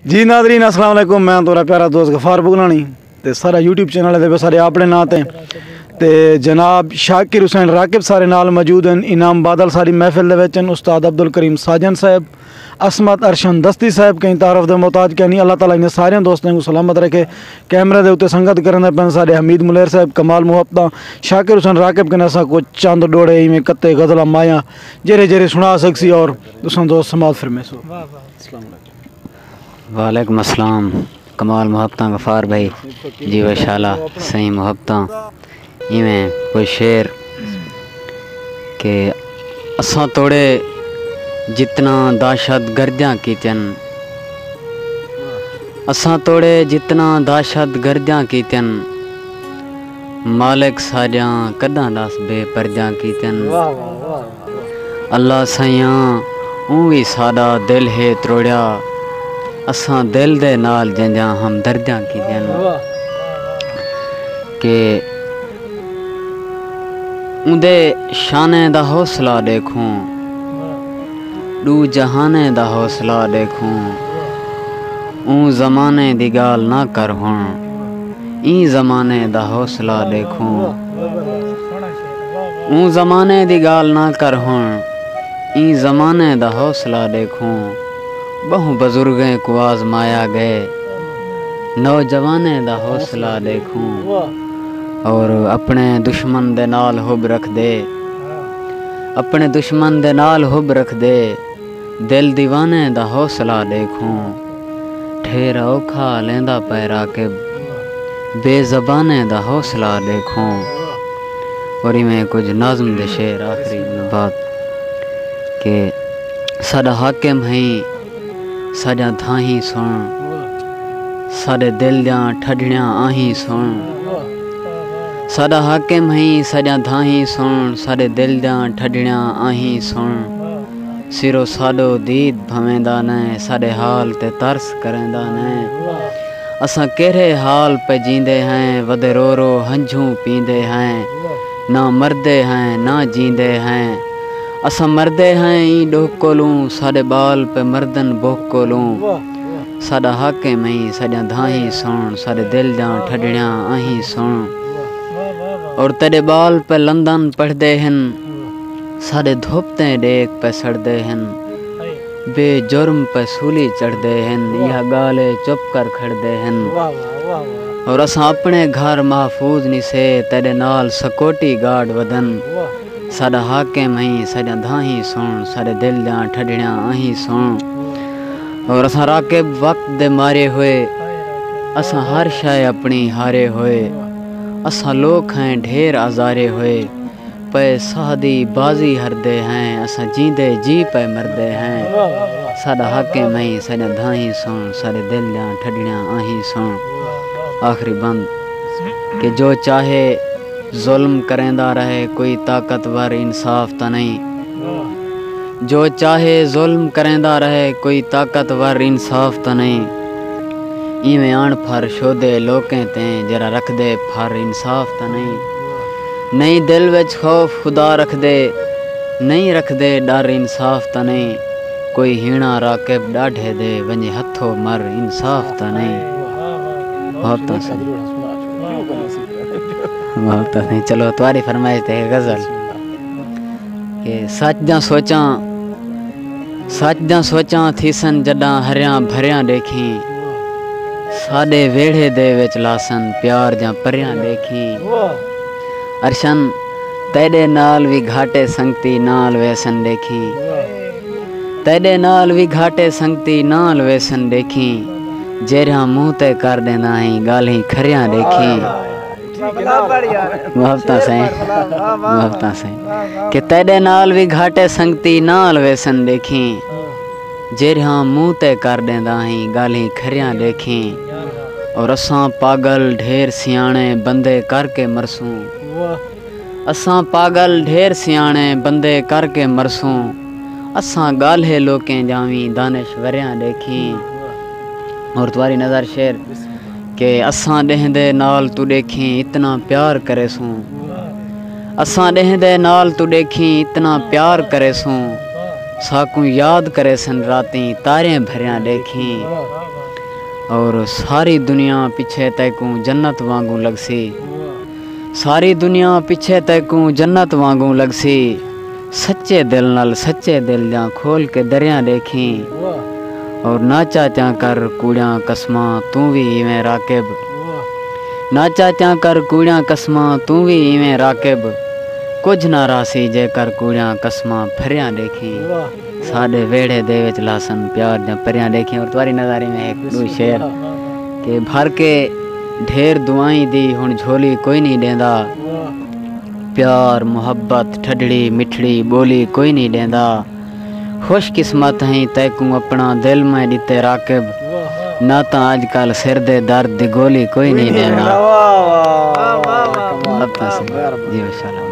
जी Nadreen अस्सलाम वालेकुम, मैं तुहाड़ा प्यारा दोस्त गफार बुगलानी ते सारा यूट्यूब चैनल है सारे अपने नां ते जनाब शाकिर हुसैन राकिब सारे नाल मौजूद हैं। इनाम बादल सारी महफिल दे विच उस्ताद अब्दुल करीम साजन साहब, असमत अरशन दस्ती साहब कई तारफ दे मोहताज क्या नहीं। अल्लाह ताला इन्हें सारे दोस्तों को सलामत रखे। कैमरे दे उत्ते संगत करने पे सारे हमीद मुलेर साहब, कमाल मुहब्बत, शाकिर हुसैन राकिब के नसा कुछ चंद डोड़े इवें कत्ते गजला माया जेरे जेरे सुना सकसी और तुसां दोस्त समाज फरमेसो। वालेकुम अस्सलाम। कमाल मुहब्बत गफार भाई जी वशाला सही मुहब्बत इवें कोई शेर के असां तोड़े जितना दहशत गर्दियां कीतियन, असां तोड़े जितना दहशत गर्दियां कीतियन, मालिक सारियां कदां दस बेपर्दियां कीतियन। अल्लाह सैयां भी सादा दिल है त्रोड़िया, असां दिल दे नाल जंजा हमदर्दियां कीतियन। के उंदे शाने दा हौसला देखूं, दू जहाने दा हौसला देखूं, ऊं ज़माने दी गाल ना कर हुण, ई ज़माने दा हौसला देखूं, ऊं ज़माने दी गाल ना कर हुण, ई ज़माने दा हौसला देखूं। बहु बुजुर्गें को आजमाया गए, नौजवाने दा हौसला देखूं। और अपने दुश्मन दे नाल हुब रख दे, अपने दुश्मन दे नाल हुब रख दे, दिल दीवाने दा हौसला देखूं। ठेर औखा लेंदा पैरा के बेज़बाने दा हौसला देखूं। और इवें कुछ नाज़म दे शेर आखिरी बात के साडा हाकिम है साडा धाही सुन, साडे दिल दियां ठडणियां आही सुन। साडा हाकिम है साडा धाही सुन, साडे दिल दियां ठडणियां आही सुन। सिरो साडो दीद भवेंदा ने, साडे हाल ते तरस करेंदा ने। असां केरे हाल पे जींदे हैं, वदे रो रो हंझू पींदे हैं। ना मरदे हैं ना जींदे हैं, असां मरदे हैं ई डोक कोलूं, साडे बाल पे मर्दन बोक कोलूं। साडा हाकिम है साडा धाही सुन, साडे दिल दियां ठडणियां आही सुन। और तेरे बाल पे लंदन पढ़दे हन, साडे धोपते डेक पे सड़दे हन। बेजुर्म पे सूली चढ़दे हन, यह गाले चुप कर खड़दे हन। और असां अपने घर महफूज नहीं से, तेरे नाल सकोटी गाड़ वदन। साडा हाकिम है साडा धाही सुन, साडे दिल दियां ठडणियां आही सुन। और असां राकिब वक्त दे मारे हुए, असां हर शय अपनी हारे हुए। असां लोग हैं ढेर आजारे हुए, पे सादी बाजी हरदे हैं। असां जींदे जी पे मरदे हैं। साडा हाकिम है साडा धाही सुन, साडे दिल दियां ठडणियां आही सुन। आखिरी बंद कि जो चाहे जुल्म करेंदा रहे, कोई ताकतवर इंसाफ ता नहीं। जो चाहे जुल्म करेंदा रहे, कोई ताकतवर इंसाफ ता नहीं। इवें आण फर शोदे लोकें ते, जरा रख दे फर इंसाफ ता नहीं। नहीं दिल विच खौफ खुदा रख दे, नहीं रख दे डर इंसाफ ता नहीं। कोई हीणा राकिब डाढ़े दे, वंजे हथों मर इंसाफ ता नहीं। मुहब्बत नहीं। चलो तुम्हारी फरमाइश ते गजल के सच दा सोचां थीसन जडां हरियां भरियां देखी। साडे वेड़े दे विच लासन प्यार जा परियां देखी। अरशन तेरे नाल भी घाटे संगती नाल वैसन देखी। तेरे नाल भी घाटे संगती नाल वैसन देखी। जेरा मुंह ते कर देंदा ही गाली खरियां देखी। मुहब्बत से कि तेरे नाल भी घाटे संगती नाल वैसन देखी। जेरा मुंह ते कर देंदा ही गाली खरियां देखी। और असां पागल ढेर सियाणे बंदे करके मरसूं। असां पागल ढेर सियाणे बंदे करके मरसूं। असां गाल्हे लोकें जावी दानिशवरियां देखी। और तुम्हारी नज़र शेर के असां देहंदे नाल तू देखी इतना प्यार करेसूं। असां देहंदे नाल तू देखी इतना प्यार करेसूं। साकू याद करे सन राती तारे भरियां देखी। اور ساری دنیا پیچھے تیکوں جنت وانگوں لگسی ساری دنیا پیچھے تیکوں جنت وانگوں لگسی سچے دل نال سچے دل جاں کھول کے دریاں دیکھیں اور ناچا چاں کر کوڑیاں قسماں تو بھی ایویں راکب ناچا چاں کر کوڑیاں قسماں تو بھی ایویں راکب کچھ نہ راسی جے کر کوڑیاں قسماں پھریاں دیکھیں ساڈے ویڑے دے وچ لاسن پیار جاں پریاں دیکھیں اور تمہاری نظاری میں ایک دو شعر کہ بھر کے ڈھیر دعائیں دی ہن جھولی کوئی نہیں دیندا پیار محبت ٹھڈڑی مٹھڑی بولی کوئی نہیں دیندا خوش قسمت ہیں تیکوں اپنا دل میں دیتے راکب نہ تا آج کل سر دے درد دی گولی کوئی نہیں دیندا جی ماشاءاللہ